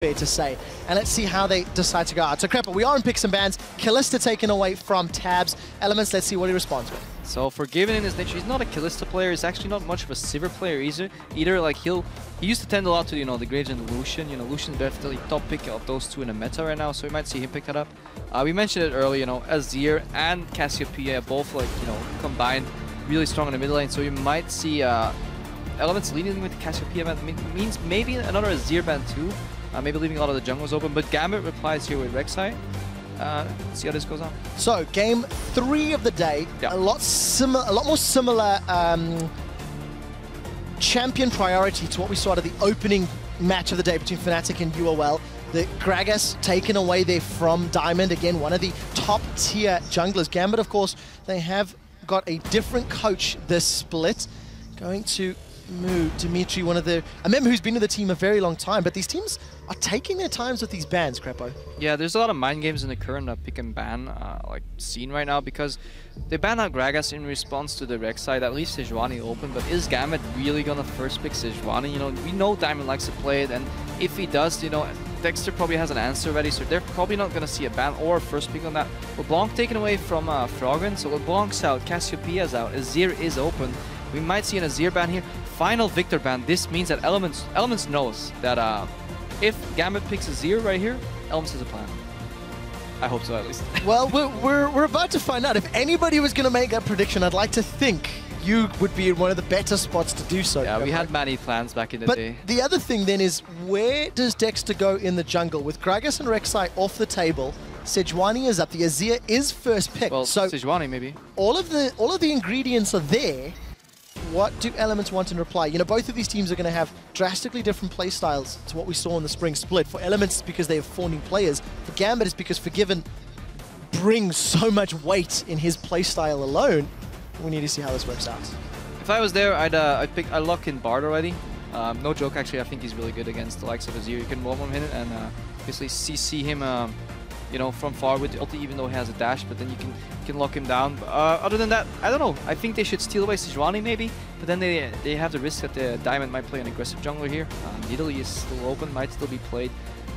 fair to say. And let's see how they decide to go out. So Krepo, we are in picks and bans. Kalista taken away from Tabzz. Elements, let's see what he responds with. So Froggen in his nature, he's not a Kalista player. He's actually not much of a Sivir player either. Like he used to tend a lot to the Graves and Lucian. Lucian's definitely top pick of those two in the meta right now, so we might see him pick that up. We mentioned it earlier, Azir and Cassiopeia both combined really strong in the mid lane, so you might see Elements leading with Cassiopeia ban. Means maybe another Azir ban too. Maybe leaving a lot of the jungles open, but Gambit replies here with Rek'Sai. See how this goes on. So game 3 of the day, yeah. a lot more similar champion priority to what we saw at the opening match of the day between Fnatic and Jwaow. The Gragas taken away there from Diamond, again one of the top tier junglers. Gambit, of course, they have got a different coach this split. Going to move Dimitri, a member who's been with the team a very long time, but these teams are taking their times with these bans, Krepo. Yeah, there's a lot of mind games in the current pick and ban scene right now, because they banned out Gragas in response to the Rek'Sai that leaves Sejuani open, but is Gambit really gonna first pick Sejuani? We know Diamond likes to play it, and if he does, Dexter probably has an answer ready, so they're probably not gonna see a ban or a first pick on that. LeBlanc taken away from Froggen, so LeBlanc's out, Cassiopeia's out, Azir is open. We might see an Azir ban here. Final Victor ban. This means that Elements knows that if Gambit picks Azir right here, Elements has a plan. I hope so, at least. Well, we're about to find out. If anybody was going to make that prediction, I'd like to think you would be in one of the better spots to do so. Yeah, we had many plans back in the day. But the other thing then is, where does Dexter go in the jungle? With Gragas and Rek'Sai off the table, Sejuani is up. The Azir is first pick. Well, so Sejuani maybe. All of the ingredients are there. What do Elements want in reply? Both of these teams are going to have drastically different play styles to what we saw in the spring split. For Elements, because they have 4 new players. For Gambit, it's because Forgiven brings so much weight in his play style alone. We need to see how this works out. If I was there, I'd lock in Bard already. No joke, actually, I think he's really good against the likes of Azir. You can one hit it and basically CC him from far with the ulti, even though he has a dash, but then you can lock him down. Other than that, I don't know. I think they should steal away Sejuani maybe, but then they have the risk that the Diamond might play an aggressive jungler here. Nidalee is still open, might still be played.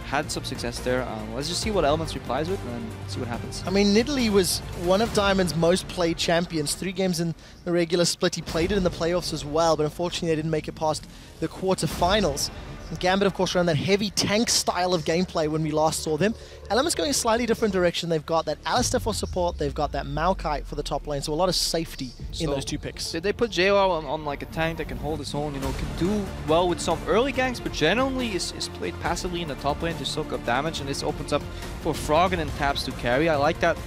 Had some success there. Let's just see what Elements replies with and see what happens. I mean, Nidalee was one of Diamond's most played champions. 3 games in the regular split. He played it in the playoffs as well, but unfortunately they didn't make it past the quarterfinals. And Gambit, of course, ran that heavy tank style of gameplay when we last saw them. Elements going a slightly different direction. They've got that Alistar for support. They've got that Maokai for the top lane. So a lot of safety in those 2 picks. Did they put Jwaow on like a tank that can hold his own, can do well with some early ganks, but generally is played passively in the top lane to soak up damage, and this opens up for Froggen and Tabzz to carry. I like that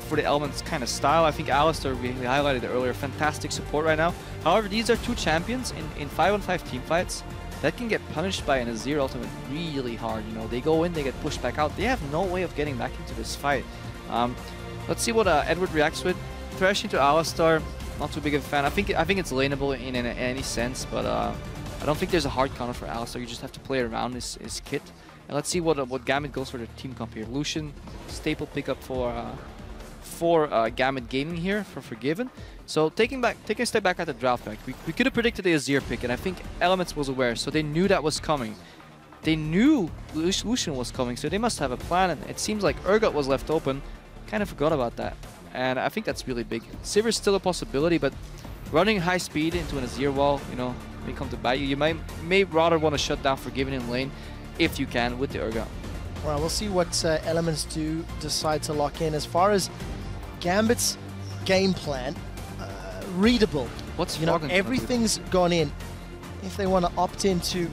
for the Elements kind of style. I think Alistar, we highlighted it earlier, fantastic support right now. However, these are 2 champions in 5-on-5 team fights that can get punished by an Azir ultimate really hard. They go in, they get pushed back out. They have no way of getting back into this fight. Let's see what Edward reacts with. Thresh into Alistar, not too big of a fan. I think it's laneable in any sense, but I don't think there's a hard counter for Alistar. You just have to play around his kit. And let's see what Gambit goes for the team comp here. Lucian, staple pickup for Gambit Gaming here for Forgiven. So taking a step back at the draft pack, we could have predicted the Azir pick, and I think Elements was aware, so they knew that was coming. They knew Lucian was coming, so they must have a plan, and it seems like Urgot was left open. Kind of forgot about that, and I think that's really big. Sivir is still a possibility, but running high speed into an Azir wall, may come to bite you. You may rather want to shut down Forgiven in lane if you can with the Urgot. Well, we'll see what Elements do decide to lock in. As far as Gambit's game plan, readable. What's everything's gone in. If they want to opt into,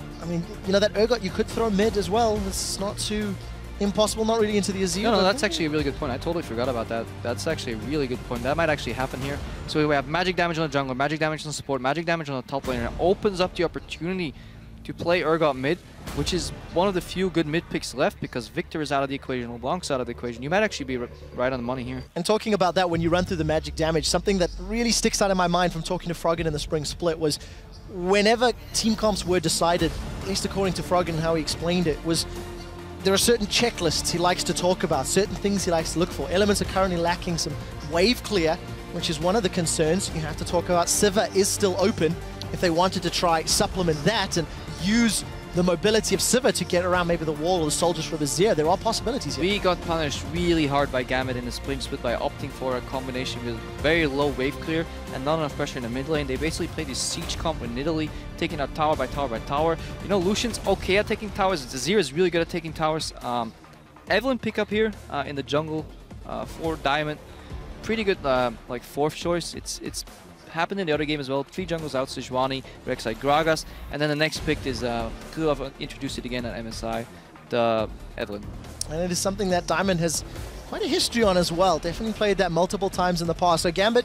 that Urgot you could throw mid as well. It's not too impossible, not really into the Azir. No, that's actually a really good point. I totally forgot about that. That's actually a really good point. That might actually happen here. So we have magic damage on the jungler, magic damage on the support, magic damage on the top lane, and it opens up the opportunity to play Urgot mid, which is one of the few good mid picks left, because Victor is out of the equation, LeBlanc's out of the equation. You might actually be right on the money here. And talking about that, when you run through the magic damage, something that really sticks out in my mind from talking to Froggen in the spring split was whenever team comps were decided, at least according to Froggen and how he explained it, was there are certain checklists he likes to talk about, certain things he likes to look for. Elements are currently lacking some wave clear, which is one of the concerns you have to talk about. Sivir is still open if they wanted to try supplement that and use the mobility of Sivir to get around maybe the wall or the soldiers from Azir. There are possibilities here. We got punished really hard by Gambit in the split by opting for a combination with very low wave clear and not enough pressure in the mid lane. They basically played this siege comp in Italy, taking out tower by tower by tower. You know, Lucian's okay at taking towers. Azir is really good at taking towers. Evelyn pick up here in the jungle for Diamond. Pretty good like fourth choice. It's happened in the other game as well. 3 jungles out, Sejuani, Rek'Sai, Gragas, and then the next pick is could have introduced it again at MSI, the Evelyn. And it is something that Diamond has quite a history on as well. Definitely played that multiple times in the past. So Gambit,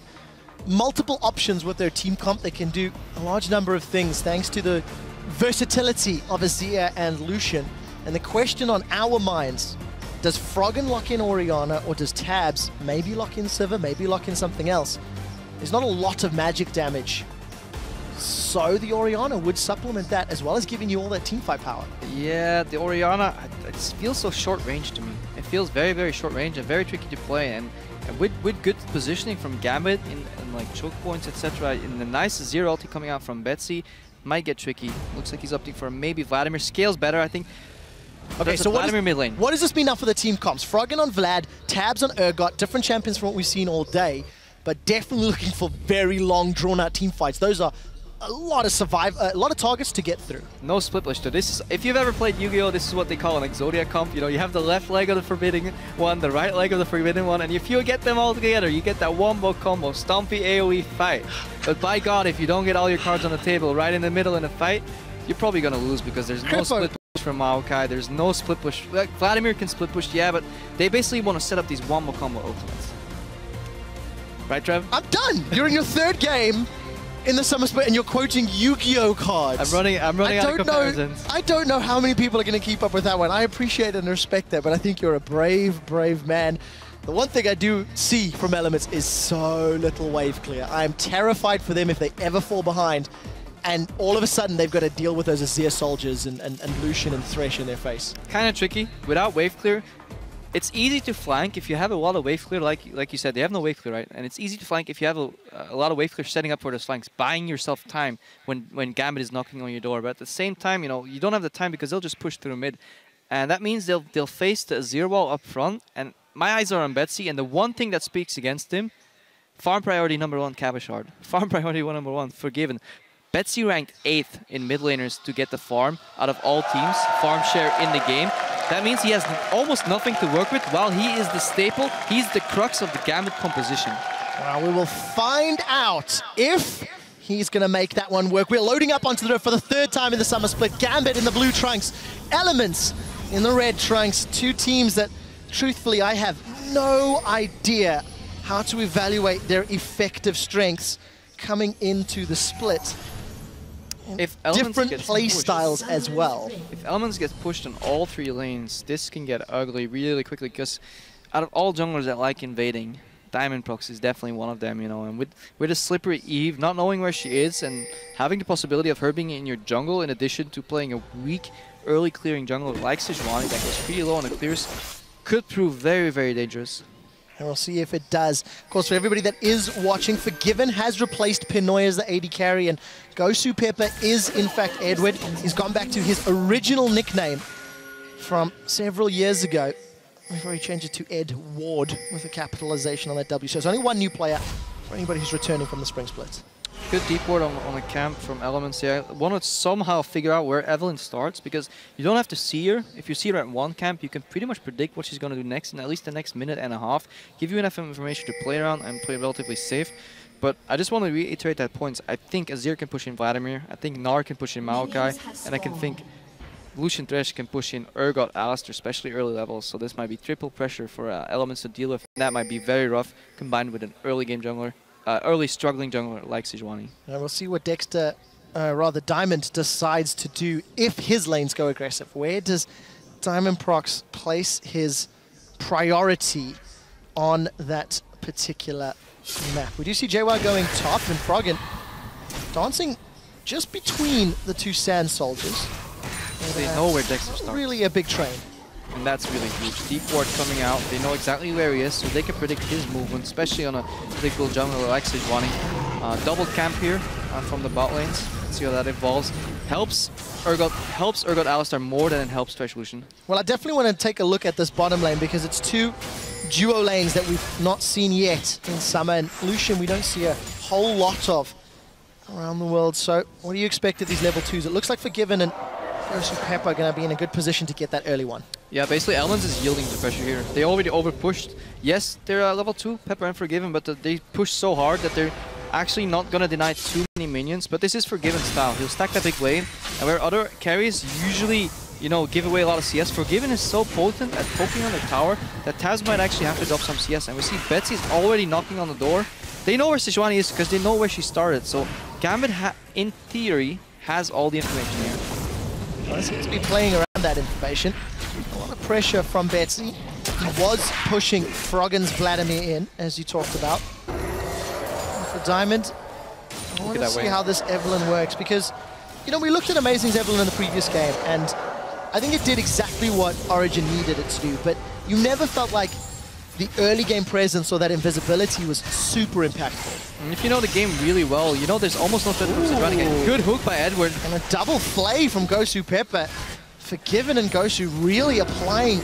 multiple options with their team comp. They can do a large number of things thanks to the versatility of Azir and Lucian. And the question on our minds, does Froggen lock in Orianna or does Tabzz maybe lock in Sivir, maybe lock in something else? There's not a lot of magic damage, so the Orianna would supplement that as well as giving you all that teamfight power. Yeah, the Orianna, it feels so short range to me. It feels very, very short range and very tricky to play. And with good positioning from Gambit in like choke points, etc., in the nice Azir ulti coming out from Betsy, might get tricky. Looks like he's opting for maybe Vladimir. Scales better, I think. Okay, so Vladimir mid lane. What does this mean now for the team comps? Froggen on Vlad, Tabzz on Urgot, different champions from what we've seen all day, but definitely looking for very long, drawn-out team fights. Those are a lot of targets to get through. No split push though. This is, if you've ever played Yu-Gi-Oh, this is what they call an Exodia comp. You know, you have the left leg of the forbidden one, the right leg of the forbidden one, and if you get them all together, you get that wombo combo, Stompy AoE fight. But by God, if you don't get all your cards on the table right in the middle in a fight, you're probably gonna lose because there's no split push from Maokai. There's no split push. Like, Vladimir can split push, yeah, but they basically want to set up these wombo combo ultimates. Right, Trev? I'm done! You're in your 3rd game in the summer split and you're quoting Yu-Gi-Oh cards. I'm running out of comparisons. I don't know how many people are going to keep up with that one. I appreciate and respect that, but I think you're a brave, brave man. The one thing I do see from Elements is so little wave clear. I am terrified for them if they ever fall behind and all of a sudden they've got to deal with those Azir soldiers and Lucian and Thresh in their face. Kind of tricky. Without wave clear, it's easy to flank if you have a lot of wave clear, like you said, they have no wave clear, right? And it's easy to flank if you have a lot of wave clear setting up for those flanks, buying yourself time when Gambit is knocking on your door. But at the same time, you know, you don't have the time because they'll just push through mid. And that means they'll face the Azir wall up front. And my eyes are on Betsy, and the one thing that speaks against him, farm priority #1, Cabochard. Farm priority #1, Forgiven. Betsy ranked 8th in mid laners to get the farm out of all teams, farm share in the game. That means he has almost nothing to work with, while he is the staple. He's the crux of the Gambit composition. Well, we will find out if he's going to make that one work. We're loading up onto the road for the 3rd time in the summer split. Gambit in the blue trunks, Elements in the red trunks. 2 teams that, truthfully, I have no idea how to evaluate their effective strengths coming into the split. If different play styles as well. If Elements gets pushed on all 3 lanes, this can get ugly really quickly, because out of all junglers that like invading, Diamondprox is definitely one of them, you know. And with a slippery Eve, not knowing where she is and having the possibility of her being in your jungle in addition to playing a weak early clearing jungler like Sejuani that goes pretty low on the clears, could prove very, very dangerous. And we'll see if it does. Of course, for everybody that is watching, Forgiven has replaced Pinoy as the AD carry, and GoSu Pepper is, in fact, Edward. He's gone back to his original nickname from several years ago. We've already changed it to Ed Ward with a capitalization on that W. So there's only 1 new player for anybody who's returning from the spring split. Good deep ward on the camp from Elements here. I want to somehow figure out where Evelyn starts, because you don't have to see her. If you see her at 1 camp, you can pretty much predict what she's going to do next in at least the next minute and a half. Give you enough information to play around and play relatively safe. But I just want to reiterate that point. I think Azir can push in Vladimir. I think Gnar can push in Maokai. And I can think Lucian Thresh can push in Urgot, Alistar, especially early levels. So this might be triple pressure for Elements to deal with. That might be very rough, combined with an early game jungler. Early struggling jungler like Sejuani. And we'll see what Dexter, rather Diamond, decides to do if his lanes go aggressive. Where does Diamondprox place his priority on that particular map? We do see Jwaow going top and Froggen dancing just between the 2 sand soldiers. They know where Dexter starts. Really a big train. And that's really huge. Deep ward coming out. They know exactly where he is, so they can predict his movement, especially on a predictable jungler like Sejuani. Double camp here from the bot lanes. Let's see how that evolves. helps Urgot Alistar more than it helps Thresh Lucian. Well, I definitely want to take a look at this bottom lane because it's two duo lanes that we've not seen yet in summer, and Lucian we don't see a whole lot of around the world. So what do you expect at these level 2s? It looks like Forgiven and GoSu Pepper are going to be in a good position to get that early one. Yeah, basically Elements is yielding the pressure here. They already overpushed. Yes, they're level 2, Pepper and Forgiven, but they push so hard that they're actually not going to deny too many minions. But this is Forgiven style. He'll stack that big lane, and where other carries usually, you know, give away a lot of CS, Forgiven is so potent at poking on the tower that Tabzz might actually have to drop some CS. And we see Betsy is already knocking on the door. They know where Sejuani is because they know where she started. So Gambit, in theory, has all the information here. Well, he seems to be playing around that information. A lot of pressure from Betsy. He was pushing Froggen's Vladimir in, as you talked about. And for Diamond, I want to see how this Evelyn works because, you know, we looked at Amazing's Evelyn in the previous game, and I think it did exactly what Origin needed it to do, but you never felt like the early game presence or that invisibility was super impactful. And if you know the game really well, you know there's almost no threat from Sejuani. Good hook by Edward. And a double flay from GoSu Pepper. Forgiven and GoSu really applying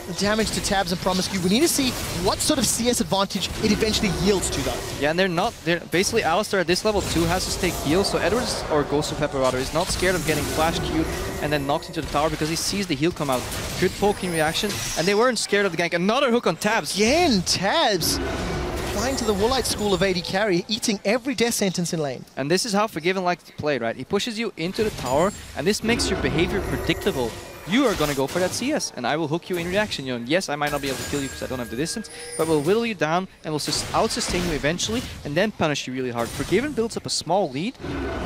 the damage to Tabzz and PromisQ. We need to see what sort of CS advantage it eventually yields to, though. Yeah, and they're basically Alistar at this level 2 has to stake heal, so Edwards, or GoSu Pepper rather, is not scared of getting flash queued and then knocked into the tower because he sees the heal come out. Good poking reaction, and they weren't scared of the gank. Another hook on Tabzz. Again, Tabzz applying to the Woolite school of AD carry, eating every death sentence in lane. And this is how Forgiven likes to play, right? He pushes you into the tower, and this makes your behavior predictable. You are going to go for that CS, and I will hook you in reaction. You know, yes, I might not be able to kill you because I don't have the distance, but we'll whittle you down and we'll out-sustain you eventually and then punish you really hard. Forgiven builds up a small lead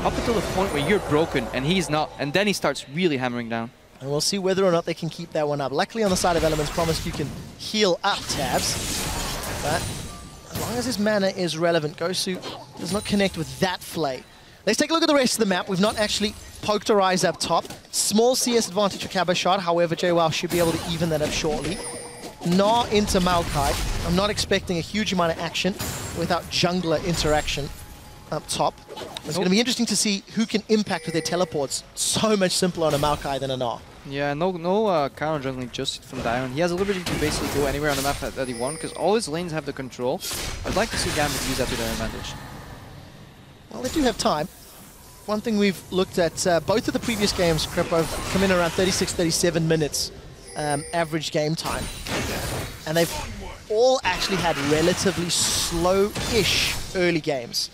up until the point where you're broken and he's not, and then he starts really hammering down. And we'll see whether or not they can keep that one up. Luckily on the side of Elements, PromisQ can heal up Tabzz, but as long as his mana is relevant, GoSu does not connect with that flay. Let's take a look at the rest of the map. We've not actually poked our eyes up top. Small CS advantage for Cabochard, however, Jwaow should be able to even that up shortly. Gnar into Maokai. I'm not expecting a huge amount of action without jungler interaction up top. It's going to be interesting to see who can impact with their teleports. So much simpler on a Maokai than a Gnar. Yeah, no counter jungling just from Diamond. He has a liberty to basically go anywhere on the map that he wants because all his lanes have the control. I'd like to see Gambit use that to their advantage. Well, they do have time. One thing we've looked at, both of the previous games, Krepo, have come in around 36-37 minutes average game time. And they've all actually had relatively slow-ish early games.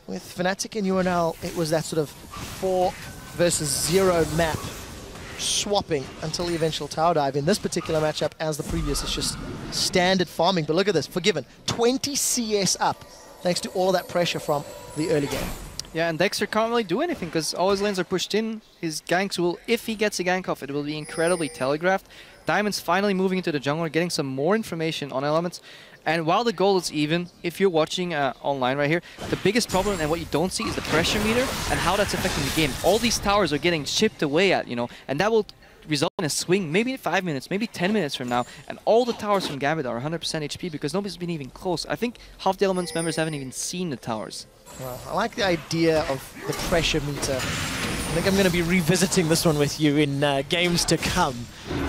With Fnatic and UNL, it was that sort of 4 versus 0 map swapping until the eventual tower dive. In this particular matchup, as the previous, it's just standard farming. But look at this, Forgiven, 20 CS up, thanks to all of that pressure from the early game. Yeah, and Dexter can't really do anything because all his lanes are pushed in. His ganks will, if he gets a gank off, it will be incredibly telegraphed. Diamond's finally moving into the jungle, getting some more information on Elements. And while the goal is even, if you're watching online right here, the biggest problem and what you don't see is the pressure meter and how that's affecting the game. All these towers are getting chipped away at, you know, and that will result in a swing maybe 5 minutes, maybe 10 minutes from now, and all the towers from Gambit are 100% HP because nobody's been even close. I think half the Elements members haven't even seen the towers. Well, I like the idea of the pressure meter. I think I'm going to be revisiting this one with you in games to come,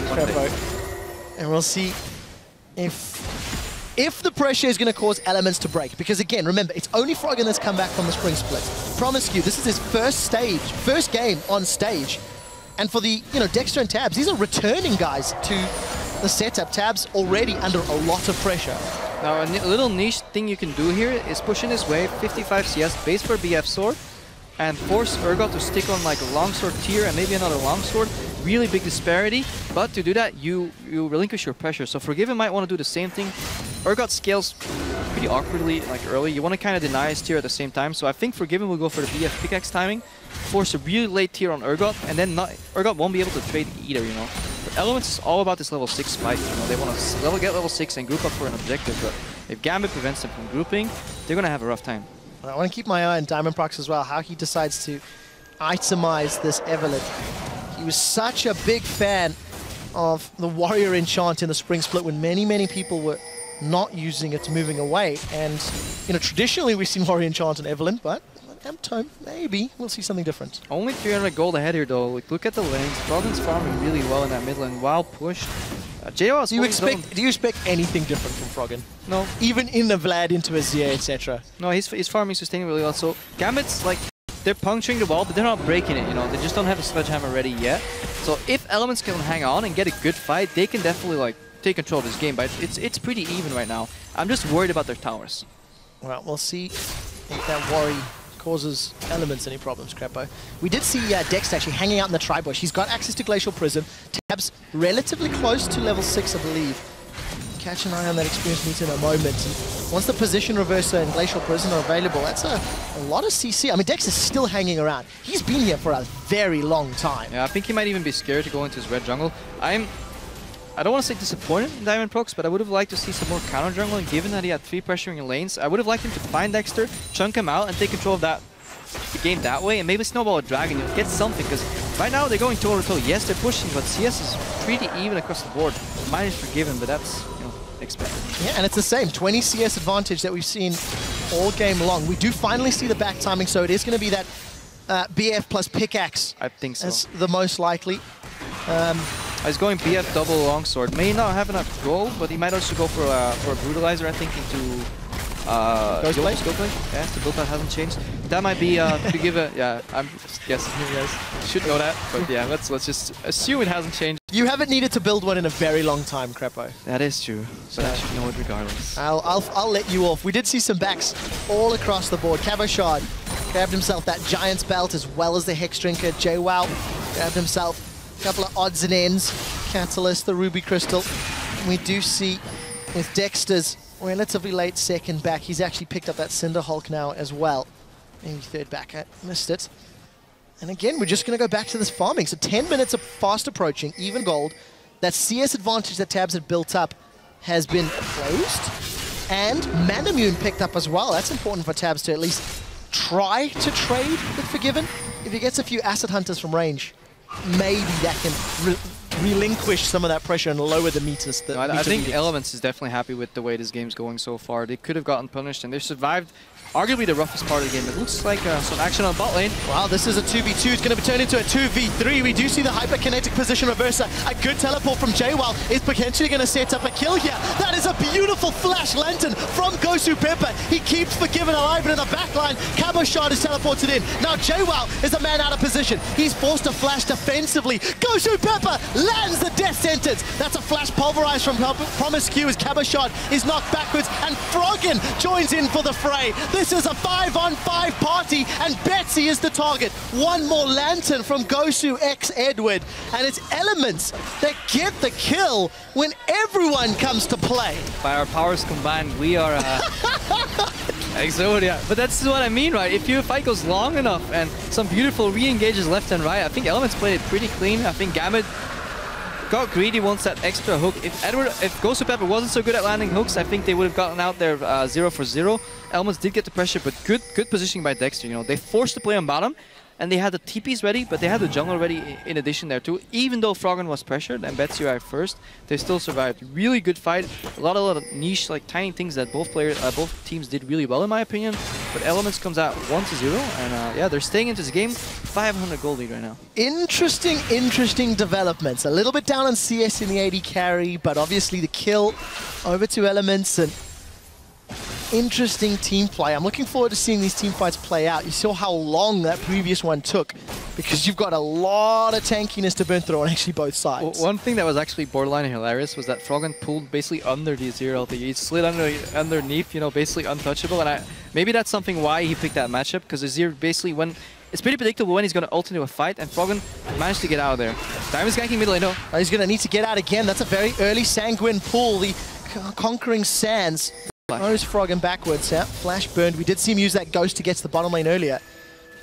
Krepo. And we'll see if the pressure is going to cause Elements to break. Because again, remember, it's only Froggen that's come back from the spring split. PromisQ, this is his first game on stage. And for the, you know, Dexter and Tabzz, these are returning guys to the setup. Tabzz already under a lot of pressure. Now, a little niche thing you can do here is push in his wave, 55 CS, base for BF sword, and force Urgot to stick on like a longsword tier and maybe another longsword. Really big disparity, but to do that, you relinquish your pressure. So Forgiven might want to do the same thing. Urgot scales pretty awkwardly, like early. You want to kind of deny his tier at the same time. So I think Forgiven will go for the BF pickaxe timing, force a really late tier on Urgot, and then Urgot won't be able to trade either, you know. But Elements is all about this level 6 spike, you know. They want to get level 6 and group up for an objective, but if Gambit prevents them from grouping, they're going to have a rough time. I want to keep my eye on Diamondprox as well, how he decides to itemize this Evelyn. He was such a big fan of the Warrior Enchant in the Spring Split when many people were not using it, moving away. And, you know, traditionally we've seen Warrior Enchant and Evelyn, but Tome, maybe we'll see something different. Only 300 gold ahead here though. Like, look at the lanes. Froggen's farming really well in that mid lane. Wow, pushed. Jwaow. Do you expect anything different from Froggen? No. Even in the Vlad into Azir, etc. No, he's farming, sustaining really well. So Gambit's like, they're puncturing the wall, but they're not breaking it, you know. They just don't have a sledgehammer ready yet. So if Elements can hang on and get a good fight, they can definitely like take control of this game. But it's pretty even right now. I'm just worried about their towers. Well, we'll see if that worry causes Elements any problems, Krepo. We did see Dexter actually hanging out in the tri-bush. He's got access to Glacial Prism. Tabzz relatively close to level 6, I believe. Catch an eye on that experience meter in a moment. And once the position reverser and Glacial Prism are available, that's a lot of CC. I mean, Dexter's still hanging around. He's been here for a very long time. Yeah, I think he might even be scared to go into his red jungle. I don't want to say disappointed in Diamondprox, but I would have liked to see some more counter jungle, and given that he had 3 pressuring lanes, I would have liked him to find Dexter, chunk him out, and take control of the game that way, and maybe snowball a dragon, you'll get something, because right now they're going toe-to-toe. Yes, they're pushing, but CS is pretty even across the board. Mine is forgiven, but that's, you know, expected. Yeah, and it's the same, 20 CS advantage that we've seen all game long. We do finally see the back timing, so it is going to be that BF plus pickaxe. I think so. That's the most likely. He's going BF double longsword. May not have enough gold, but he might also go for a brutalizer, I think, into Ghostblade? Yeah, the build path hasn't changed. That might be to give a I'm guessing you guys should know that, but yeah, let's just assume it hasn't changed. You haven't needed to build one in a very long time, Krepo. That is true, but I should know it regardless. I'll let you off. We did see some backs all across the board. Cabochard grabbed himself that Giant's Belt as well as the Hex Drinker. Jwaow grabbed himself a couple of odds and ends. Catalyst, the Ruby Crystal. We do see with Dexter's relatively late second back, he's actually picked up that Cinder Hulk now as well. Maybe third back, I missed it. And again, we're just going to go back to this farming. So 10 minutes of fast approaching, even gold. That CS advantage that Tabzz had built up has been closed. And Manamune picked up as well. That's important for Tabzz to at least try to trade with Forgiven. If he gets a few Acid Hunters from range, maybe that can relinquish some of that pressure and lower the meters. I think Elements is definitely happy with the way this game's going so far. They could have gotten punished, and they survived arguably the roughest part of the game. It looks like some action on bot lane. Wow, this is a 2v2. It's going to be turned into a 2v3. We do see the hyperkinetic position reverser. A good teleport from Jwaow is potentially going to set up a kill here. That is a beautiful flash lantern from GoSu Pepper. He keeps Forgiven alive, and in the backline, Cabochard is teleported in. Now Jwaow is a man out of position. He's forced to flash defensively. GoSu Pepper lands the death sentence. That's a flash pulverized from PromisQ as Cabochard is knocked backwards, and Froggen joins in for the fray. This is a 5-on-5 party, and Betsy is the target. One more lantern from GoSu x Edward, and it's Elements that get the kill when everyone comes to play. By our powers combined, we are Exodia. But that's what I mean, right? If your fight goes long enough and some beautiful re-engages left and right, I think Elements played it pretty clean. I think Gambit got greedy once that extra hook. If GoSu Pepper wasn't so good at landing hooks, I think they would have gotten out there 0 for 0. Elements did get the pressure, but good positioning by Dexter. You know, they forced the play on bottom, and they had the TPs ready, but they had the jungle ready in addition there too. Even though Froggen was pressured and Betsy arrived first, they still survived. Really good fight. A lot of niche, like tiny things that both teams did really well in my opinion. But Elements comes out 1-0, and yeah, they're staying into this game. 500 gold lead right now. Interesting developments. A little bit down on CS in the AD carry, but obviously the kill over to Elements, and interesting team play. I'm looking forward to seeing these team fights play out. You saw how long that previous one took, because you've got a lot of tankiness to burn through on actually both sides. One thing that was actually borderline hilarious was that Froggen pulled basically under the Azir LT. He slid underneath, you know, basically untouchable. And maybe that's something why he picked that matchup, because Azir basically, when it's pretty predictable when he's going to ult into a fight, and Froggen managed to get out of there. Diamond's ganking middle lane, no. He's going to need to get out again. That's a very early Sanguine pull. The Conquering Sands throws Froggen backwards. Yeah, flash burned. We did see him use that ghost to get to the bottom lane earlier.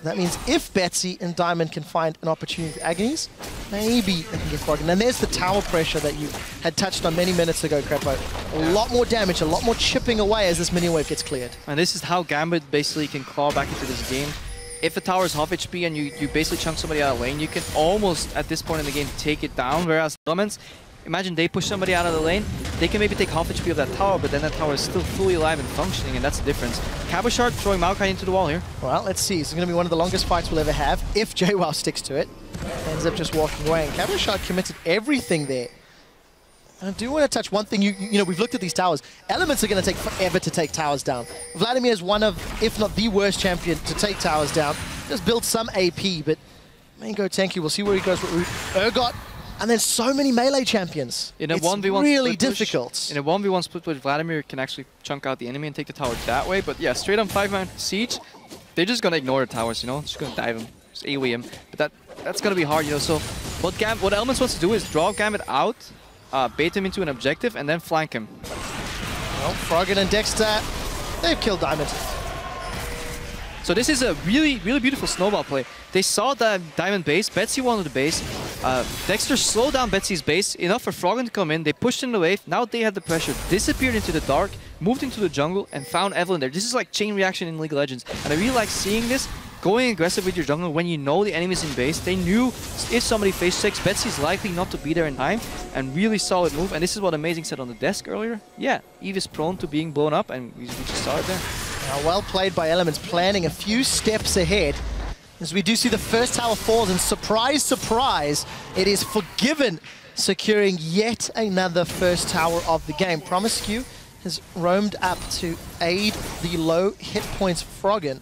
That means if Betsy and Diamond can find an opportunity with Agonies, maybe they can get Froggen. And there's the tower pressure that you had touched on many minutes ago, Krepo. A lot more damage, a lot more chipping away as this minion wave gets cleared. And this is how Gambit basically can claw back into this game. If a tower is half HP and you basically chunk somebody out of lane, you can almost, at this point in the game, take it down. Whereas Elements, imagine they push somebody out of the lane, they can maybe take half HP of that tower, but then that tower is still fully alive and functioning, and that's the difference. Cabochard throwing Maokai into the wall here. Well, let's see. This is going to be one of the longest fights we'll ever have, if Jwaow sticks to it. Ends up just walking away, and Cabochard committed everything there. And I do want to touch one thing. You know, we've looked at these towers. Elements are going to take forever to take towers down. Vladimir is one of, if not the worst champion to take towers down. Just build some AP, but main go tanky. We'll see where he goes with Urgot. And then so many melee champions. In a it's 1v1 really difficult. In a 1v1 split push, Vladimir can actually chunk out the enemy and take the tower that way. But yeah, straight on 5-man siege, they're just going to ignore the towers, you know? Just going to dive him, just AoE him. But that's going to be hard, you know? So what Elements wants to do is draw Gambit out, bait him into an objective, and then flank him. Well, Froggen and Dexter, they've killed Diamond. So this is a really, really beautiful snowball play. They saw the Diamond base, Betsy wanted the base. Dexter slowed down Betsy's base enough for Froggen to come in. They pushed in the wave, now they had the pressure, disappeared into the dark, moved into the jungle, and found Evelyn there. This is like chain reaction in League of Legends. And I really like seeing this, going aggressive with your jungle when you know the enemy's in base. They knew if somebody phase checks, Betsy's likely not to be there in time, and really solid move. And this is what Amazing said on the desk earlier. Yeah, Eve is prone to being blown up, and we just saw it there. Well played by Elements, planning a few steps ahead. As we do see the first tower falls, and surprise, surprise, it is Forgiven securing yet another first tower of the game. PromisQ has roamed up to aid the low hit points Froggen,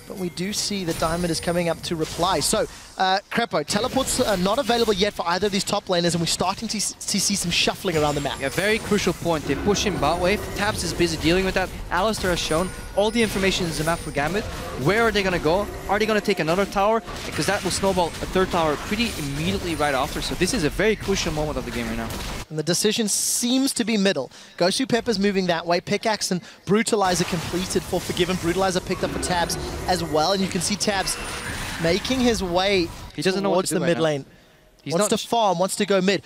but we do see that Diamond is coming up to reply. So, Krepo, teleports are not available yet for either of these top laners, and we're starting to see some shuffling around the map. Yeah, very crucial point. They push in bot wave. Tabzz is busy dealing with that. Alistar has shown all the information is the map for Gambit. Where are they going to go? Are they going to take another tower? Because that will snowball a third tower pretty immediately right after. So this is a very crucial moment of the game right now. And the decision seems to be middle. GoSu Pepper's moving that way. Pickaxe and Brutalizer completed for Forgiven. Brutalizer picked up for Tabzz as well. And you can see Tabzz making his way towards the mid lane. He wants to farm, wants to go mid.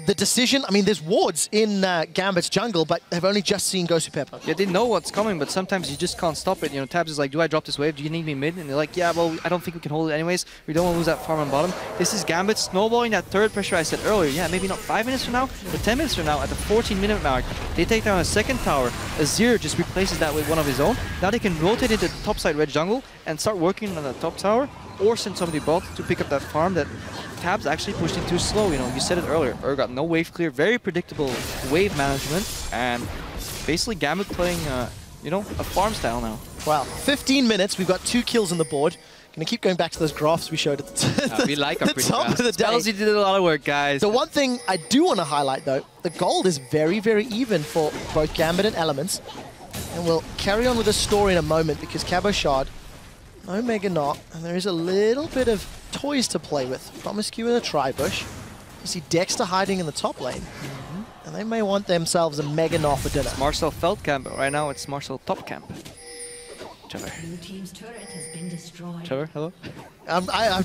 The decision, I mean, there's wards in Gambit's jungle, but they've only just seen GoSu Pepper. Yeah, they know what's coming, but sometimes you just can't stop it. You know, Tabzz is like, do I drop this wave? Do you need me mid? And they're like, yeah, well, I don't think we can hold it anyways. We don't want to lose that farm on bottom. This is Gambit snowballing that third pressure I said earlier. Yeah, maybe not 5 minutes from now, but 10 minutes from now at the 14-minute mark. They take down a second tower. Azir just replaces that with one of his own. Now they can rotate into the topside red jungle and start working on the top tower, or send somebody bot to pick up that farm that Tabzz actually pushed in too slow. You know, you said it earlier. Urgot, no wave clear, very predictable wave management, and basically Gambit playing, you know, a farm style now. Wow, 15 minutes. We've got 2 kills on the board. Gonna keep going back to those graphs we showed at we like our the top of the day. Betsy did a lot of work, guys. The one thing I do want to highlight, though, the gold is very, very even for both Gambit and Elements. And we'll carry on with the story in a moment, because Cabochard, no Mega Gnar, and there is a little bit of toys to play with. PromisQ in a tri-bush. You see Dexter hiding in the top lane. And they may want themselves a Mega Gnar for dinner. It's Marcel Feld camp, but right now it's Marcel top camp. Trevor. Blue team's turret has been destroyed. Trevor, hello? I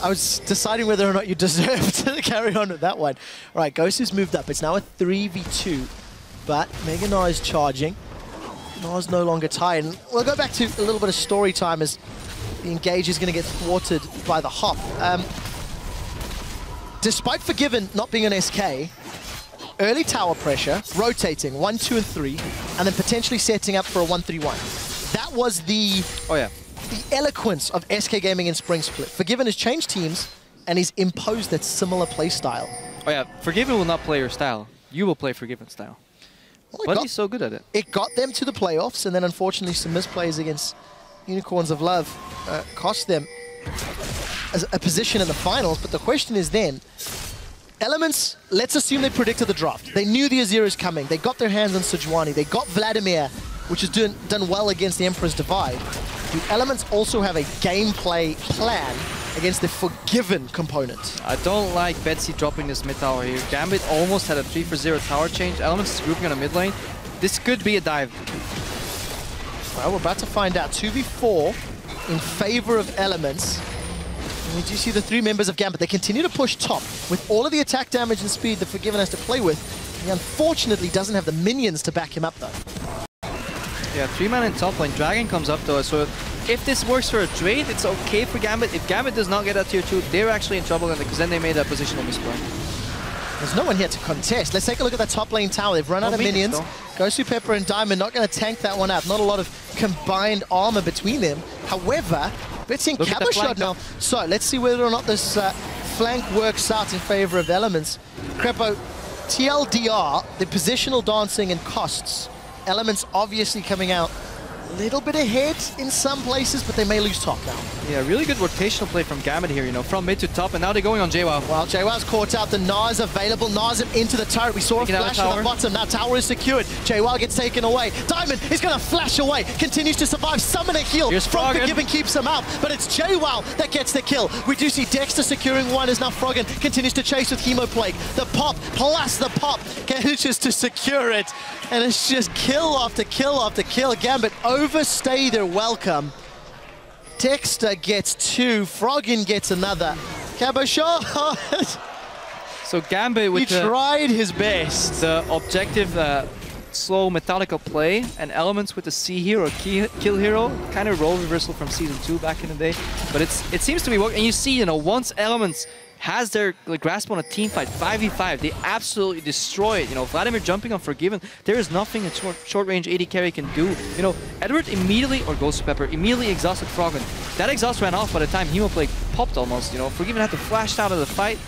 was deciding whether or not you deserve to carry on with that one. All right, GoSu's moved up. It's now a 3v2, but Mega Gnar is charging. Gnar's no longer tired. And we'll go back to a little bit of story time as the engage is going to get thwarted by the hop. Despite Forgiven not being an SK, early tower pressure, rotating 1, 2, and 3, and then potentially setting up for a 1-3-1. That was the eloquence of SK Gaming in Spring Split. Forgiven has changed teams, and he's imposed that similar play style. Oh yeah, Forgiven will not play your style. You will play Forgiven style. Well, but he's so good at it. It got them to the playoffs, and then unfortunately some misplays against Unicorns of Love cost them as a position in the finals. But the question is then, Elements, let's assume they predicted the draft. They knew the Azir is coming. They got their hands on Sejuani. They got Vladimir, which has done well against the Emperor's Divide. Do Elements also have a gameplay plan against the Forgiven component? I don't like Betsy dropping this mid tower here. Gambit almost had a 3-for-0 tower change. Elements is grouping on a mid lane. This could be a dive. Well, we're about to find out. 2v4 in favor of Elements. And we do see the 3 members of Gambit. They continue to push top with all of the attack damage and speed that Forgiven has to play with. He unfortunately doesn't have the minions to back him up, though. Yeah, 3-man in top lane. Dragon comes up, though, so if this works for a trade, it's okay for Gambit. If Gambit does not get that tier 2, they're actually in trouble because then they made a positional misplay. There's no one here to contest. Let's take a look at that top lane tower. They've run out of minions. GoSu Pepper and Diamond not going to tank that one out. Not a lot of combined armor between them. However, Betsy and Cabochard now. So let's see whether or not this flank works out in favor of Elements. Krepo, TLDR, the positional dancing and costs. Elements obviously coming out a little bit ahead in some places, but they may lose top now. Yeah, really good rotational play from Gambit here, you know, from mid to top, and now they're going on Jwaow. Well, Jwaw's caught out. The Gnar is available. Gnar's into the turret. We saw a flash on the bottom. Now tower is secured. Jwaow gets taken away. Diamond is going to flash away. Continues to survive. Summon a heal. Here's from Forgiven keeps him out, but it's Jwaow that gets the kill. We do see Dexter securing one as now Froggen continues to chase with Hemoplague. The pop plus the pop manages to secure it, and it's just kill after kill after kill. Gambit overstay their welcome. Dexter gets 2, Froggen gets another. Cabochard! So Gambit with he tried his best. The objective, slow, methodical play, and Elements with the C hero, kill hero, kind of role reversal from Season 2 back in the day. But it seems to be working. And you see, you know, once Elements has their grasp on a team fight, 5v5, they absolutely destroy it. You know, Vladimir jumping on Forgiven, there is nothing a short-range AD carry can do. You know, Edward immediately, or GoSu Pepper, immediately exhausted Froggen. That exhaust ran off by the time Hemoplague popped almost. You know, Forgiven had to flash out of the fight.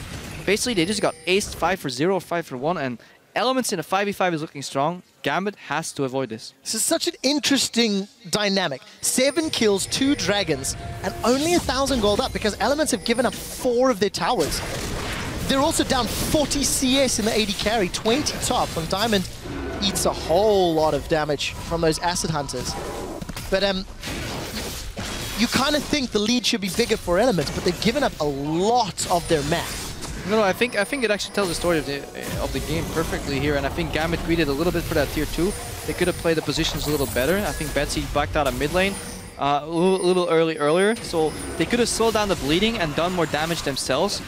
Basically, they just got aced 5 for 0, 5 for 1, and Elements in a 5v5 is looking strong. Gambit has to avoid this. This is such an interesting dynamic. 7 kills, 2 dragons, and only 1,000 gold up because Elements have given up 4 of their towers. They're also down 40 CS in the AD carry, 20 top, and Diamond eats a whole lot of damage from those Acid Hunters. But you kind of think the lead should be bigger for Elements, but they've given up a lot of their map. No, I think it actually tells the story of the game perfectly here, and I think Gambit greeded a little bit for that tier 2. They could have played the positions a little better. I think Betsy backed out of mid lane a little earlier, so they could have slowed down the bleeding and done more damage themselves.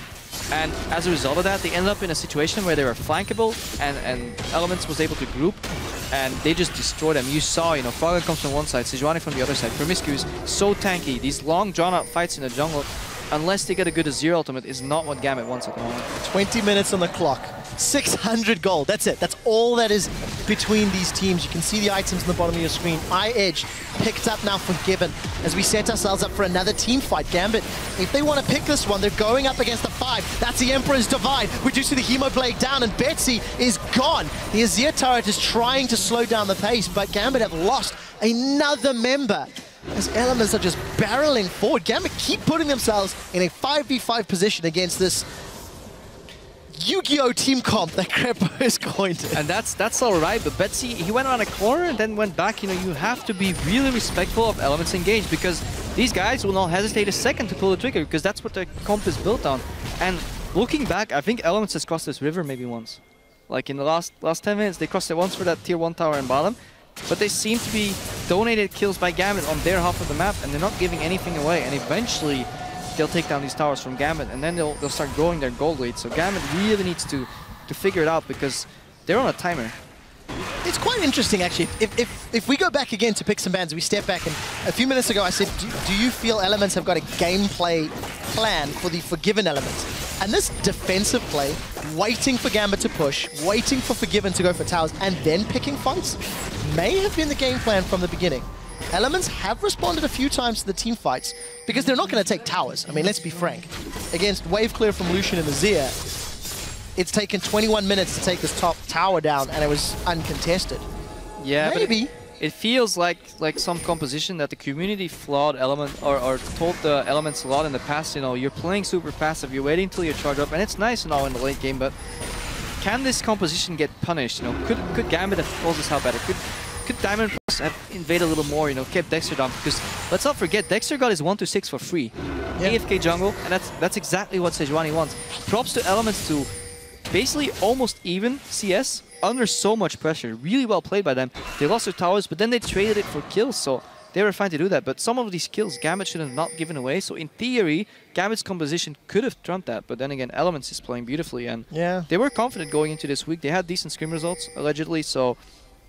And as a result of that, they ended up in a situation where they were flankable, and Elements was able to group, and they just destroyed them. You saw, you know, Froggen comes from one side, Sejuani from the other side. PromisQ is so tanky. These long, drawn-out fights in the jungle, unless they get a good Azir ultimate, is not what Gambit wants at the moment. 20 minutes on the clock. 600 gold. That's it. That's all that is between these teams. You can see the items on the bottom of your screen. Edge picked up now Forgiven as we set ourselves up for another team fight. Gambit, if they want to pick this one, they're going up against the 5. That's the Emperor's Divide. We do see the Hemoplague down, and Betsy is gone. The Azir turret is trying to slow down the pace, but Gambit have lost another member. As Elements are just barreling forward. Gambit keep putting themselves in a 5v5 position against this Yu-Gi-Oh! Team comp that Krepo is going to. And that's all right, but Betsy, he went around a corner and then went back. You know, you have to be really respectful of Elements engaged, because these guys will not hesitate a second to pull the trigger, because that's what their comp is built on. And looking back, I think Elements has crossed this river maybe once. Like in the last 10 minutes, they crossed it once for that tier 1 tower in bottom. But they seem to be donated kills by Gambit on their half of the map, and they're not giving anything away. And eventually, they'll take down these towers from Gambit, and then they'll start growing their gold lead. So Gambit really needs to figure it out, because they're on a timer. It's quite interesting, actually. If we go back again to Picks and Bans, we step back, and a few minutes ago I said, do you feel Elements have got a gameplay plan for the Forgiven element? And this defensive play, waiting for Gambit to push, waiting for Forgiven to go for towers, and then picking fights, may have been the game plan from the beginning. Elements have responded a few times to the team fights, because they're not going to take towers. I mean, let's be frank. Against wave clear from Lucian and Azir, it's taken 21 minutes to take this top tower down, and it was uncontested. Yeah, maybe. It feels like some composition that the community flawed Element or told the Elements a lot in the past. You know, you're playing super passive, you're waiting until you charge up, and it's nice and all in the late game, but can this composition get punished? You know, could Gambit have closed this out better? Could Diamondprox have invaded a little more, you know, kept Dexter down? Because let's not forget, Dexter got his 1-6 for free. Yeah. AFK jungle, and that's exactly what Sejuani wants. Props to Elements to basically almost even CS under so much pressure. Really well played by them. They lost their towers, but then they traded it for kills, so they were fine to do that. But some of these kills Gambit should have not given away, so in theory, Gambit's composition could have trumped that. But then again, Elements is playing beautifully, and they were confident going into this week. They had decent scrim results, allegedly, so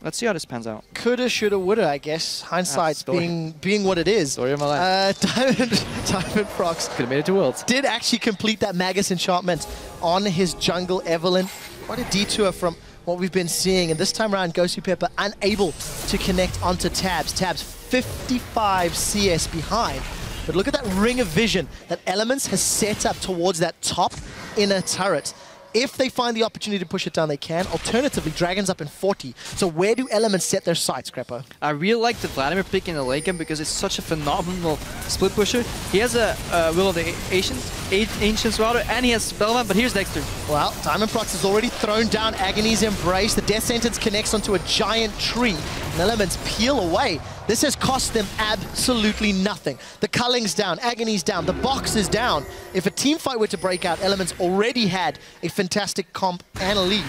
let's see how this pans out. Coulda, shoulda, woulda, I guess. Hindsight being what it is. Story of my life. Diamondprox could have made it to Worlds. Did actually complete that Magus enchantment on his jungle Evelyn. quite a detour from what we've been seeing. And this time around, GoSu Pepper unable to connect onto Tabzz. Tabzz 55 CS behind. But look at that ring of vision that Elements has set up towards that top inner turret. If they find the opportunity to push it down, they can. Alternatively, Dragon's up in 40. So where do Elements set their sights, Krepo? I really like the Vladimir pick in the late game because it's such a phenomenal split pusher. He has a Will of the Ancients router, and he has Spellman, but here's Dexter. Well, Diamondprox has already thrown down Agony's Embrace. The Death Sentence connects onto a giant tree, and Elements peel away. This has cost them absolutely nothing. The Culling's down, Agony's down, the box is down. If a team fight were to break out, Elements already had a fantastic comp and a lead,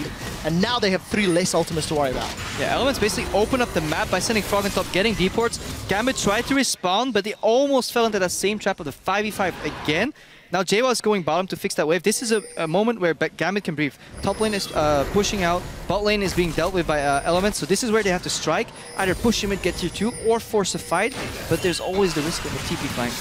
and now they have 3 less ultimates to worry about. Yeah, Elements basically open up the map by sending Froggen top, getting deports. Gambit tried to respawn, but they almost fell into that same trap of the 5v5 again. Now Jwaow is going bottom to fix that wave. This is a moment where Gambit can breathe. Top lane is pushing out, bot lane is being dealt with by Elements, so this is where they have to strike. Either push him and get tier 2 or force a fight, but there's always the risk of a TP flank.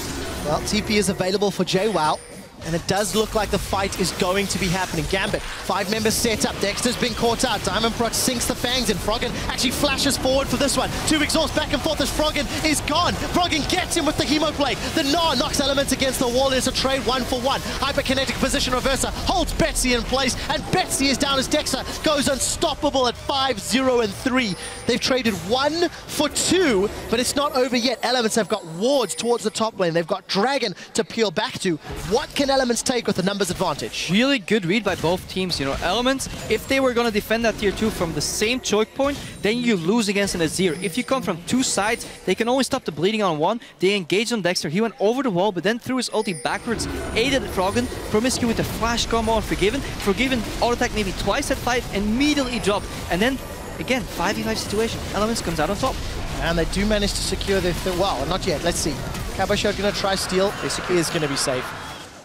Well, TP is available for Jwaow, and it does look like the fight is going to be happening. Gambit, 5 members set up. Dexter's been caught out. Diamondprox sinks the fangs, and Froggen actually flashes forward for this one. 2 exhausts back and forth as Froggen is gone. Froggen gets him with the Hemoblade. The Gnar knocks Elements against the wall. It's a trade 1-for-1. Hyperkinetic position reverser holds Betsy in place, and Betsy is down as Dexter goes unstoppable at 5-0-3. They've traded 1 for 2, but it's not over yet. Elements have got wards towards the top lane. They've got Dragon to peel back to. What can Elements take with the numbers advantage? Really good read by both teams. You know, Elements, if they were going to defend that tier 2 from the same choke point, then you lose against an Azir. If you come from 2 sides, they can only stop the bleeding on 1. They engaged on Dexter. He went over the wall, but then threw his ulti backwards, aided Froggen. PromisQ with the flash combo on Forgiven. Forgiven auto-attack maybe twice at 5, immediately dropped. And then, again, 5v5 situation. Elements comes out on top. And they do manage to secure their well, not yet. Let's see. Cabochard going to try steal. Basically is going to be safe.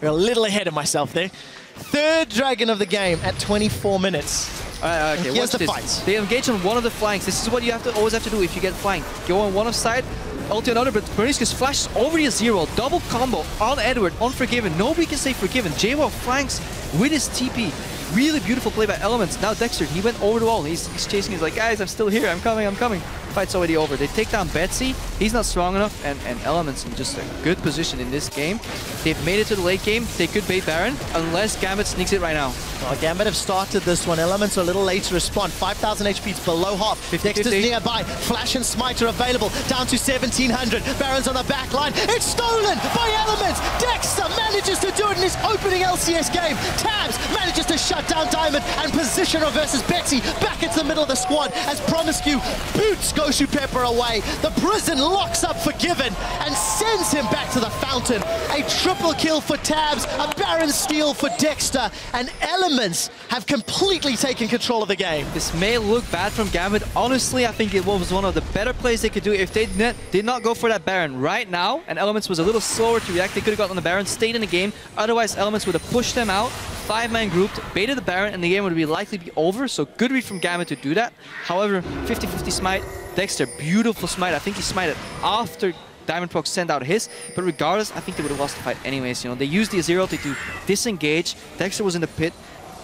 We're a little ahead of myself there. 3rd Dragon of the game at 24 minutes. Okay, here's the this. fight. They engage on one of the flanks. This is what you always have to do if you get flanked. Go on one of side, ulti another, but PromisQ flashes over the Azir, double combo on Edward, on Forgiven. Nobody can say Forgiven. Jwaow flanks with his TP. Really beautiful play by Elements. Now Dexter, he went over the wall. He's chasing. He's like, guys, I'm still here. I'm coming. I'm coming. Fight's already over. They take down Betsy. He's not strong enough, and Elements in just a good position in this game. They've made it to the late game. They could bait Baron, unless Gambit sneaks it right now. Well, Gambit have started this one. Elements are a little late to respond. 5,000 HP, it's below half. 50, Dexter's 50. nearby. Flash and Smite are available. Down to 1,700. Baron's on the back line. It's stolen by Elements. Dexter manages to do it in his opening LCS game. Tabzz manages to shut down Diamond and position reverses Betsy back into the middle of the squad as PromisQ boots GoSu Pepper away. The prison locks up Forgiven and sends him back to the fountain. A triple kill for Tabzz, a Baron steal for Dexter, and Elements have completely taken control of the game. This may look bad from Gambit. Honestly, I think it was one of the better plays they could do if they did not go for that Baron right now, and Elements was a little slower to react. They could have gotten on the Baron, stayed in the game. Otherwise, Elements would have pushed them out. 5-man grouped, baited the Baron, and the game would be likely be over. So good read from Gambit to do that. However, 50-50 smite. Dexter, beautiful smite. I think he smited after Diamondprox sent out his, but regardless, I think they would have lost the fight anyways. You know, they used the Azir ulti to disengage. Dexter was in the pit.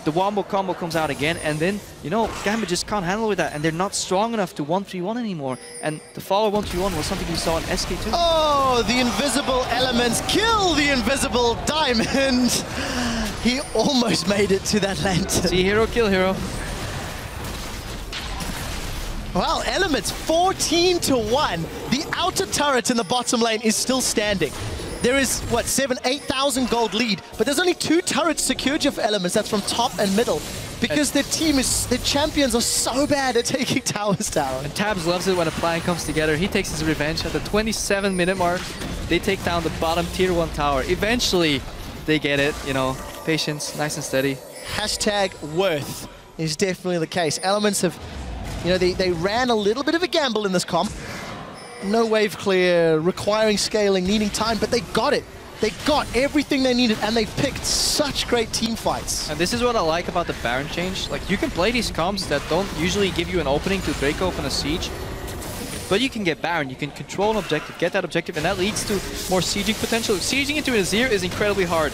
The wombo combo comes out again, and then, you know, Gambit just can't handle with that, and they're not strong enough to 1-3-1 anymore. And the follow 1-3-1 was something we saw in SK2. Oh, the invisible Elements kill the invisible Diamond. He almost made it to that lantern. See, hero kill hero. Well, Elements 14-1. The outer turret in the bottom lane is still standing. There is, what, 8,000 gold lead, but there's only 2 turrets secured here for Elements. That's from top and middle. Because their champions are so bad at taking towers down. And Tabzz loves it when a plan comes together. He takes his revenge at the 27-minute mark. They take down the bottom tier 1 tower. Eventually, they get it, you know. Patience, nice and steady. Hashtag worth is definitely the case. Elements have, you know, they ran a little bit of a gamble in this comp. No wave clear, requiring scaling, needing time, but they got it. They got everything they needed, and they picked such great team fights. And this is what I like about the Baron change. Like, you can play these comps that don't usually give you an opening to break open a siege, but you can get Baron, you can control an objective, get that objective, and that leads to more sieging potential. Sieging into an Azir is incredibly hard.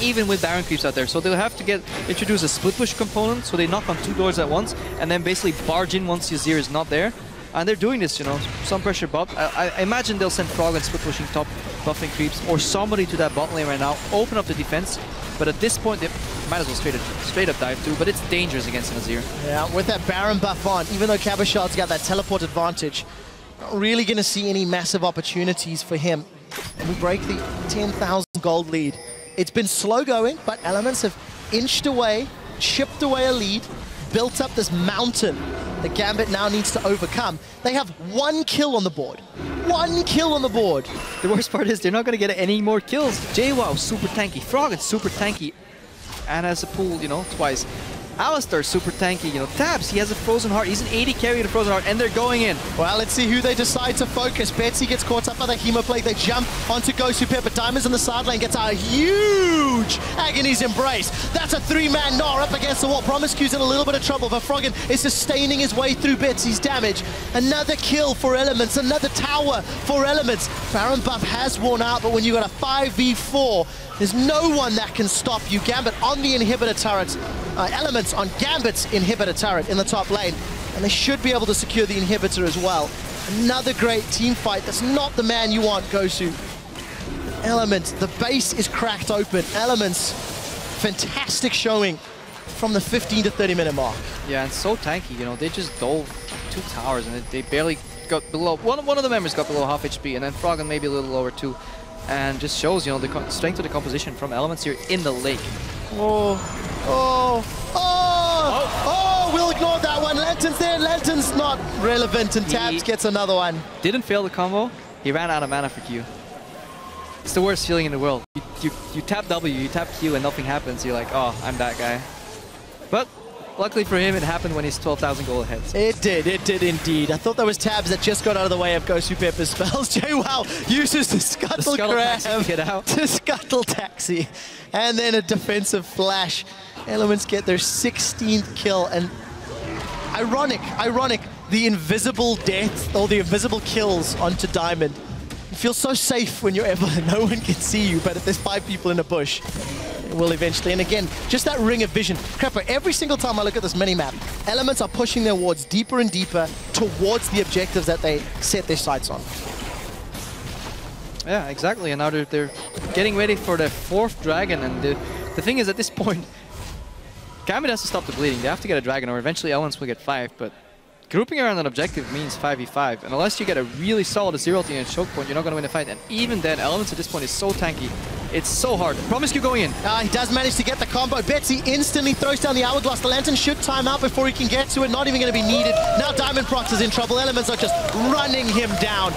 even with Baron creeps out there. So they'll have to introduce a split push component, so they knock on 2 doors at once, and then basically barge in once Azir is not there. And they're doing this, you know, some pressure bot. I imagine they'll send Froggen split pushing top, buffing creeps, or somebody to that bot lane right now, open up the defense. But at this point, they might as well straight up dive through, but it's dangerous against an Azir. Yeah, with that Baron buff on, even though Cabochard's got that teleport advantage, not really going to see any massive opportunities for him. And we break the 10,000 gold lead. It's been slow going, but Elements have inched away, chipped away a lead, built up this mountain that Gambit now needs to overcome. They have 1 kill on the board. 1 kill on the board. The worst part is they're not going to get any more kills. Jwaow, super tanky. Froggen, super tanky. And has a pool, you know, twice. Alistar, super tanky. You know, Tabzz, he has a Frozen Heart. He's an 80 carry with a Frozen Heart, and they're going in. Well, let's see who they decide to focus. Betsy gets caught up by the Hemoplague. They jump onto GoSu Pepper. Diamond's on the side lane, gets a huge Agony's Embrace. That's a 3-man Gnar up against the wall. PromisQ's in a little bit of trouble, but Froggen is sustaining his way through Betsy's damage. Another kill for Elements, another tower for Elements. Baron buff has worn out, but when you got a 5v4, there's no one that can stop you. Gambit on the inhibitor turret. Elements on Gambit's inhibitor turret in the top lane. And they should be able to secure the inhibitor as well. Another great team fight. That's not the man you want, GoSu. Elements, the base is cracked open. Elements, fantastic showing from the 15 to 30 minute mark. Yeah, and so tanky, you know, they just dove 2 towers and they barely got below, one of the members got below half HP, and then Froggen maybe a little lower too. And just shows, you know, the strength of the composition from Elements here in the lake. We'll ignore that one. Lantern's there, Lantern's not relevant, and Tabzz gets another one. Didn't fail the combo, he ran out of mana for Q. It's the worst feeling in the world. You tap W, you tap Q, and nothing happens. You're like, oh, I'm that guy. But luckily for him, it happened when he's 12,000 gold ahead. It did indeed. I thought that was Tabzz that just got out of the way of GoSu Pepper's spells. Jwaow uses the scuttle grab to get out. To scuttle taxi. And then a defensive flash. Elements get their 16th kill, and ironic, the invisible death, or the invisible kills onto Diamond. You feel so safe when you're Evelyn. No one can see you, but if there's 5 people in a bush, it will eventually. And again, just that ring of vision. Krepo, every single time I look at this mini-map, Elements are pushing their wards deeper and deeper towards the objectives that they set their sights on. Yeah, exactly. And now they're getting ready for their 4th dragon. And the thing is, at this point, Gambit has to stop the bleeding. They have to get a dragon, or eventually Elements will get 5. But grouping around an objective means 5v5. And unless you get a really solid Azir ulti and a choke point, you're not going to win the fight. And even then, Elements at this point is so tanky. It's so hard. PromisQ going in. He does manage to get the combo. Betsy instantly throws down the Hourglass. The Lantern should time out before he can get to it. Not even going to be needed. Now Diamondprox is in trouble. Elements are just running him down.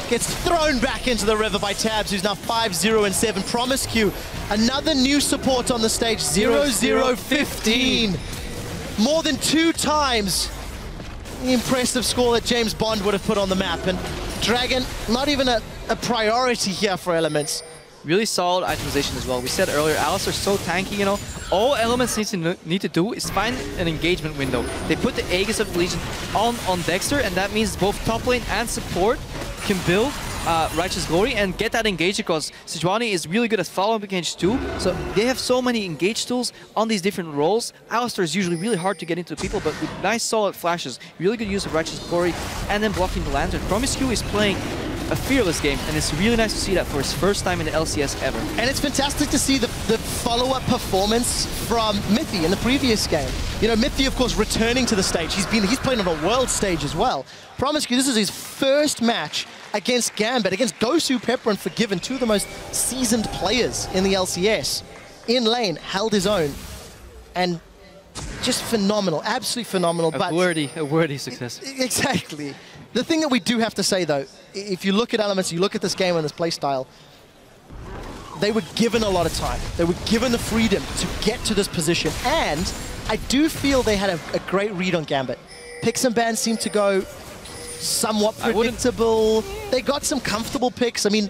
Gets thrown back into the river by Tabzz, who's now 5-0-7. PromisQ, another new support on the stage. 0-0-15. More than 2 times the impressive score that James Bond would have put on the map. And Dragon, not even a priority here for Elements. Really solid itemization as well. We said earlier, Alistar's so tanky, you know. All Elements need to do is find an engagement window. They put the Aegis of Legion on Dexter, and that means both top lane and support can build Righteous Glory and get that engage, because Sejuani is really good at following engage too. So they have so many engage tools on these different roles. Alistar is usually really hard to get into people, but with nice solid flashes, really good use of Righteous Glory, and then blocking the Lantern. PromisQ is playing a fearless game, and it's really nice to see that for his first time in the LCS ever. And it's fantastic to see the follow-up performance from Mithy in the previous game. You know, Mithy, of course, returning to the stage. He's playing on a world stage as well. PromisQ, this is his first match against Gambit, against GoSu Pepper and Forgiven, 2 of the most seasoned players in the LCS. In lane, held his own, and just phenomenal, absolutely phenomenal. A worthy success. Exactly. The thing that we do have to say, though, if you look at Elements, you look at this game and this playstyle, they were given a lot of time. They were given the freedom to get to this position, and I do feel they had a great read on Gambit. Picks and bans seemed to go somewhat predictable. They got some comfortable picks. I mean,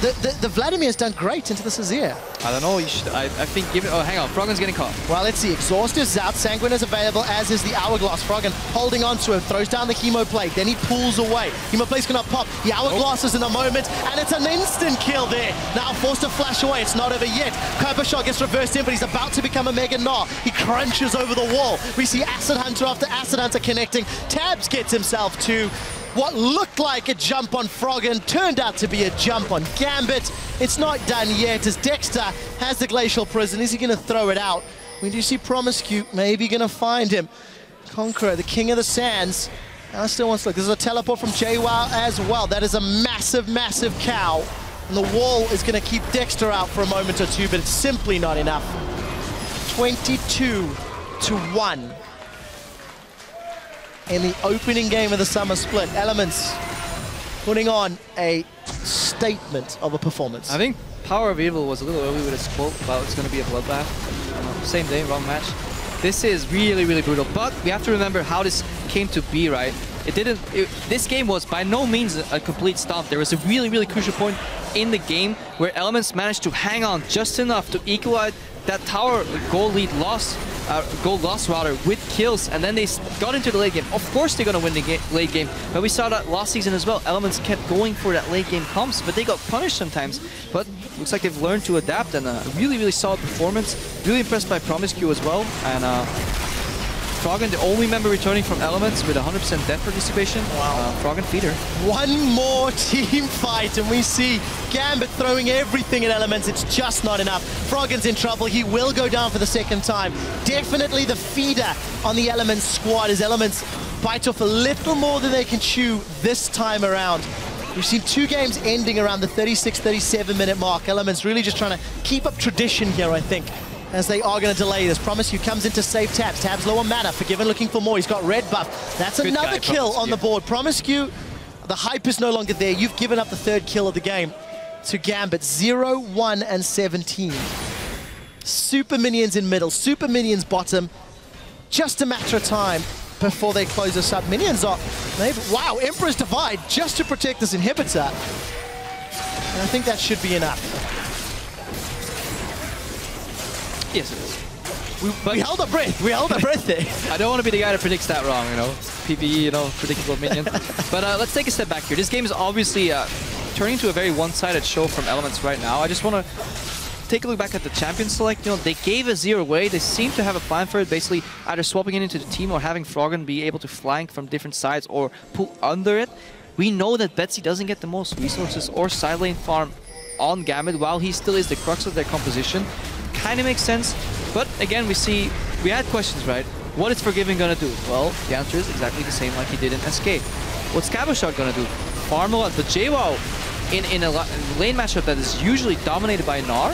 the Vladimir's done great into the Azir. I don't know, you should, I think give it, oh hang on, Froggen's getting caught. Well, let's see, Exhaust is out, Sanguine is available, as is the Hourglass. Froggen holding on to him, throws down the Chemo Plate, then he pulls away. Chemo Plate's gonna pop, the Hourglass is in a moment, and it's an instant kill there. Now forced to flash away, it's not over yet. Cabochard gets reversed in, but he's about to become a Mega Gnar. He crunches over the wall. We see Acid Hunter after Acid Hunter connecting. Tabzz gets himself to what looked like a jump on Froggen, turned out to be a jump on Gambit. It's not done yet as Dexter has the Glacial Prison. Is he going to throw it out? We do see PromisQ maybe going to find him. Conqueror, the King of the Sands. Now still wants to look. This is a teleport from Jwaow as well. That is a massive, massive cow. And the wall is going to keep Dexter out for a moment or two, but it's simply not enough. 22-1. In the opening game of the summer split, Elements putting on a statement of a performance. I think Power of Evil was a little early with his quote about it's going to be a bloodbath. Same day, wrong match. This is really, really brutal, but we have to remember how this came to be, right? This game was by no means a complete stomp. There was a really, really crucial point in the game where Elements managed to hang on just enough to equalize that tower goal loss router with kills, and then they got into the late game. Of course they're going to win the late game, but we saw that last season as well. Elements kept going for that late game comps, but they got punished sometimes. But looks like they've learned to adapt, and a really, really solid performance. Really impressed by PromisQ as well, and Froggen, the only member returning from Elements with 100% death participation. Wow. Froggen feeder. One more team fight, and we see Gambit throwing everything at Elements. It's just not enough. Froggen's in trouble. He will go down for the second time. Definitely the feeder on the Elements squad as Elements bite off a little more than they can chew this time around. We've seen two games ending around the 36-37 minute mark. Elements really just trying to keep up tradition here, I think, as they are going to delay this. PromisQ comes in to save Tabzz. Tabzz low on mana. Forgiven looking for more. He's got red buff. That's good another kill on the board. PromisQ, the hype is no longer there. You've given up the third kill of the game to Gambit. 0, 1, and 17. Super minions in middle. Super minions bottom. Just a matter of time before they close us up. Minions are maybe... Wow, Emperor's Divide just to protect this inhibitor. And I think that should be enough. Yes, it is. We held our breath. We held our breath there. I don't want to be the guy that predicts that wrong, you know. PvE, you know, predictable minion. But let's take a step back here. This game is obviously turning into a very one-sided show from Elements right now. I just want to take a look back at the champion select. You know, they gave Azir away. They seem to have a plan for it, basically either swapping it into the team or having Froggen be able to flank from different sides or pull under it. We know that Betsy doesn't get the most resources or side lane farm on Gambit, while he still is the crux of their composition. Kind of makes sense, but again we had questions, right? What is Forgiven gonna do? Well, the answer is exactly the same like he did in SK. What's Cabochard gonna do? Farm a lot, but Jwaow in a lane matchup that is usually dominated by Gnar,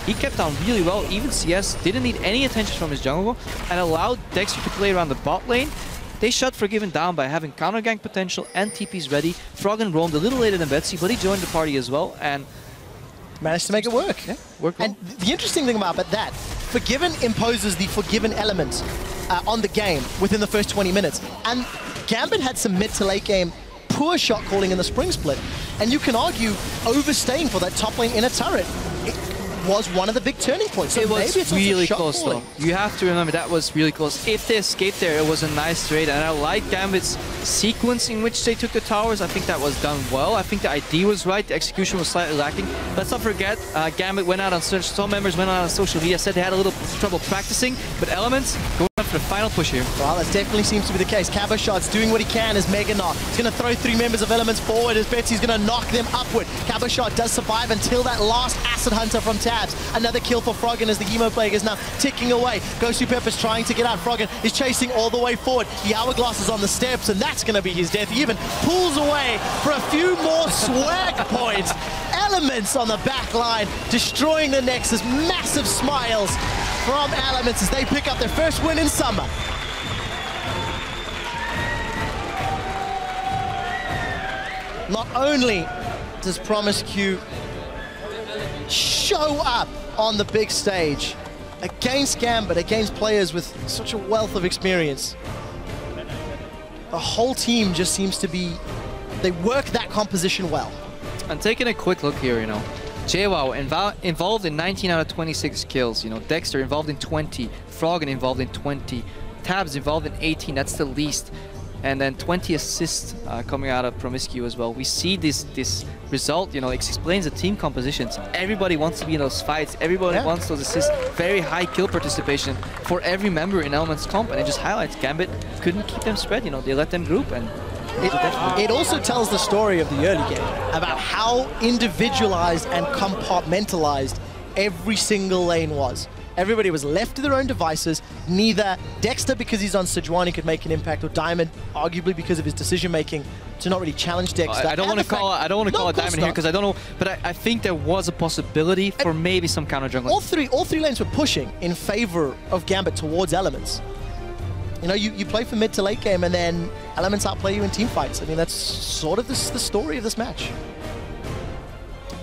he kept on really well. Even CS didn't need any attention from his jungle and allowed Dexter to play around the bot lane. They shut Forgiven down by having counter gank potential and TPs ready. Froggen roamed a little later than Betsy, but he joined the party as well and managed to make it work. Yeah, worked well. And the interesting thing about that, Forgiven imposes the Forgiven element on the game within the first 20 minutes. And Gambit had some mid to late game poor shot calling in the spring split. And you can argue overstaying for that top lane in a turret. It was one of the big turning points. So it was maybe it's really close though. You have to remember that was really close. If they escaped there, it was a nice trade. And I like Gambit's sequence in which they took the towers. I think that was done well. I think the ID was right. The execution was slightly lacking. Let's not forget, Gambit went out on some members went out on social media, said they had a little trouble practicing, but Elements going up for the final push here. Well, that definitely seems to be the case. Cabochard's doing what he can as Mega Gnar. He's going to throw 3 members of Elements forward as Betsy's going to knock them upward. Cabochard does survive until that last Acid Hunter from Tabzz. Another kill for Froggen as the Emo Plague is now ticking away. GoSu Pepper's trying to get out. Froggen is chasing all the way forward. The Hourglass is on the steps, and that's going to be his death. He even pulls away for a few more swag points. Elements on the back line, destroying the Nexus. Massive smiles from Elements as they pick up their first win in summer. Not only does PromisQ show up on the big stage against Gambit, against players with such a wealth of experience, the whole team just seems to be, they work that composition well. And taking a quick look here, you know, Jwaow involved in 19 out of 26 kills. You know, Dexter involved in 20, Froggen involved in 20, Tabzz involved in 18. That's the least. And then 20 assists coming out of PromisQ as well. We see this result, you know, it explains the team compositions. Everybody wants to be in those fights. Everybody wants those assists. Very high kill participation for every member in Element's comp. And it just highlights Gambit couldn't keep them spread, you know, they let them group. And it also tells the story of the early game about how individualized and compartmentalized every single lane was. Everybody was left to their own devices. Neither Dexter, because he's on Sejuani, could make an impact, or Diamond, arguably because of his decision-making, to not really challenge Dexter. I don't want to call it Diamond here because I don't know, but I think there was a possibility for maybe some counter jungling. All three lanes were pushing in favor of Gambit towards Elements. You know, you play for mid to late game, and then Elements outplay you in team fights. I mean, that's sort of the story of this match.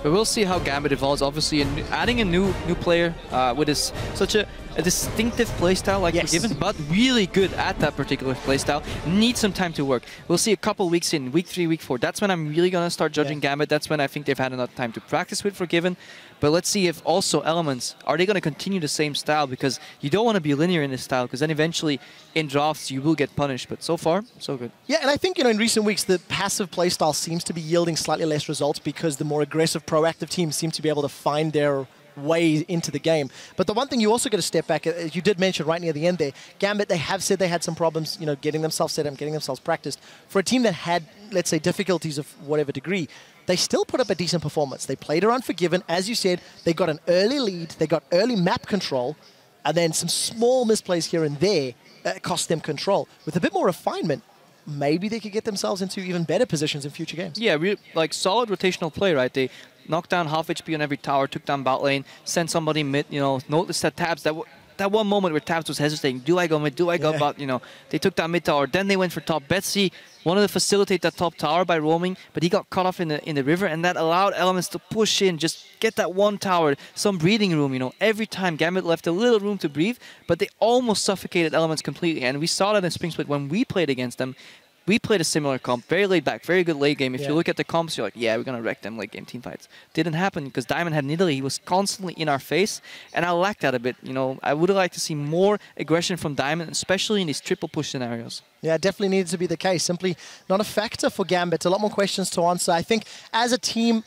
But we'll see how Gambit evolves. Obviously, adding a new player with such a distinctive playstyle like Forgiven, but really good at that particular playstyle. Needs some time to work. We'll see a couple weeks in, week 3, week 4. That's when I'm really going to start judging Gambit. That's when I think they've had enough time to practice with Forgiven. But let's see if also Elements, are they going to continue the same style? Because you don't want to be linear in this style, because then eventually in drafts you will get punished. But so far, so good. Yeah, and I think, you know, in recent weeks the passive playstyle seems to be yielding slightly less results because the more aggressive, proactive teams seem to be able to find their way into the game. But the one thing you also got to step back, as you did mention right near the end there, Gambit, they have said they had some problems, you know, getting themselves set up, getting themselves practiced. For a team that had, let's say, difficulties of whatever degree, they still put up a decent performance. They played around Forgiven. As you said, they got an early lead, they got early map control, and then some small misplays here and there cost them control. With a bit more refinement, maybe they could get themselves into even better positions in future games. Yeah, like solid rotational play, right? They knocked down half HP on every tower, took down bot lane, sent somebody mid, you know, noticed that Tabzz, that one moment where Tabzz was hesitating, do I go mid, do I go bot, you know, they took down mid tower, then they went for top. Betsy wanted to facilitate that top tower by roaming, but he got caught off in the river, and that allowed Elements to push in, just get that one tower, some breathing room, you know. Every time Gambit left a little room to breathe, but they almost suffocated Elements completely, and we saw that in Spring Split when we played against them. We played a similar comp, very laid back, very good late game. If you look at the comps, you're like, yeah, we're going to wreck them late game team fights. Didn't happen because Diamond had Nidalee. He was constantly in our face, and I lacked that a bit. You know, I would like to see more aggression from Diamond, especially in these triple push scenarios. Yeah, definitely needs to be the case. Simply not a factor for Gambit. A lot more questions to answer. I think as a team,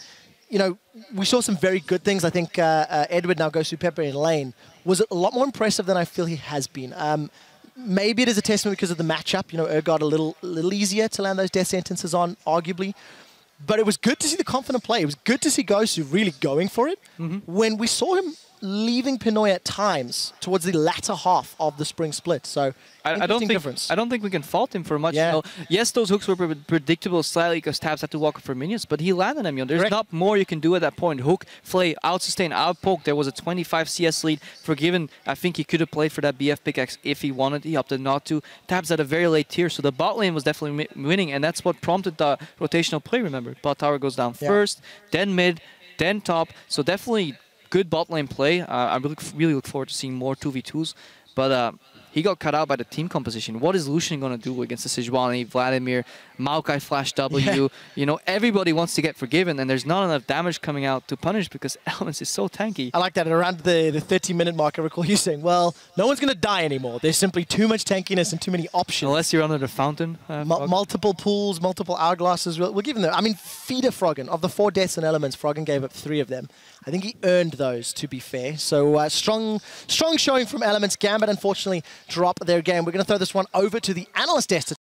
you know, we saw some very good things. I think Edward, now GoSu Pepper in lane, was a lot more impressive than I feel he has been. Maybe it is a testament because of the matchup. You know, Urgot a little easier to land those death sentences on, arguably. But it was good to see the confident play. It was good to see GoSu really going for it. When we saw him leaving Pinoy at times towards the latter half of the spring split. So I don't think we can fault him for much. You know, yes, those hooks were predictable slightly because Tabzz had to walk up for minions, but he landed them. You know, there's not more you can do at that point. Hook, flay, out sustain, out poke. There was a 25 CS lead. Forgiven, I think he could have played for that BF pickaxe if he wanted. He opted not to. Tabzz at a very late tier, so the bot lane was definitely winning, and that's what prompted the rotational play. Remember, bot tower goes down first, then mid, then top. So definitely good bot lane play. I really look forward to seeing more 2v2s, but he got cut out by the team composition. What is Lucian going to do against the Sejuani, Vladimir, Maokai flash W? You know, everybody wants to get Forgiven, and there's not enough damage coming out to punish because Elements is so tanky. I like that. At around the 30-minute mark, I recall you saying, well, no one's going to die anymore. There's simply too much tankiness and too many options. Unless you're under the fountain. Multiple pools, multiple hourglasses. We'll give him that. I mean, feeder Froggen. Of the 4 deaths in Elements, Froggen gave up 3 of them. I think he earned those, to be fair. So strong showing from Elements. Gambit, unfortunately, drop their game. We're going to throw this one over to the analyst desk to